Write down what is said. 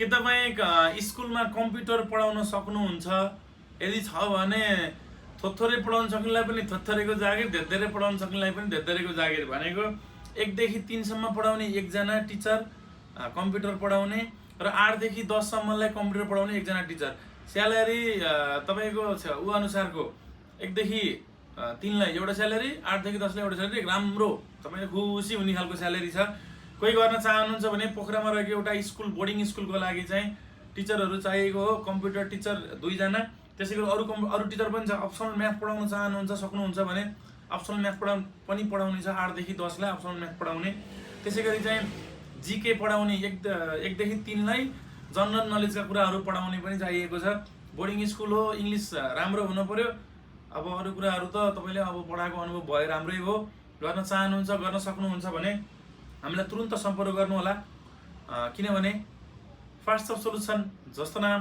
के तपाईँ स्कुलमा कम्प्युटर पढाउन सक्नुहुन्छ? यदि छ भने थोरै पढाउन सक्नेलाई पनि थोरैको जागिर, धेरै पढाउन सक्नेलाई पनि धेरैको जागिर। भनेको 1 देखि 3 सम्म पढाउने एकजना टिचर कम्प्युटर पढाउने र 8 देखि 10 सम्मलाई कम्प्युटर पढाउने एकजना टिचर। स्यालेरी तपाईँको ऊ अनुसारको 1 देखि 3 लाई एउटा स्यालेरी, 8 देखि 10 लाई एउटा स्यालेरी। राम्रो तपाईँले खुसी हुने खालको स्यालेरी छ। कोही गर्न चाहनुहुन्छ भने पोखरामा रहेको एउटा स्कुल, बोर्डिङ स्कुलको लागि चाहिँ टिचरहरू चाहिएको हो। कम्प्युटर टिचर 2 जना, त्यसै गरी अरू टिचर पनि छ। अप्सनल म्याथ पढाउन चाहनुहुन्छ, सक्नुहुन्छ भने अप्सनल म्याथ पनि पढाउने छ। 8 देखि 10 लाई अप्सनल म्याथ पढाउने। त्यसै गरी चाहिँ जीके पढाउने 1 देखि 3 लाई जनरल नलेजका कुराहरू पढाउने पनि चाहिएको छ। बोर्डिङ स्कुल हो, इङ्ग्लिस राम्रो हुनु पर्यो। अब अरू कुराहरू त तपाईँले अब पढाएको अनुभव भए राम्रै हो। गर्न चाहनुहुन्छ, गर्न सक्नुहुन्छ भने हामीलाई तुरुन्त सम्पर्क गर्नु होला। किनभने फास्ट सब सोलुसन जस्तो नाम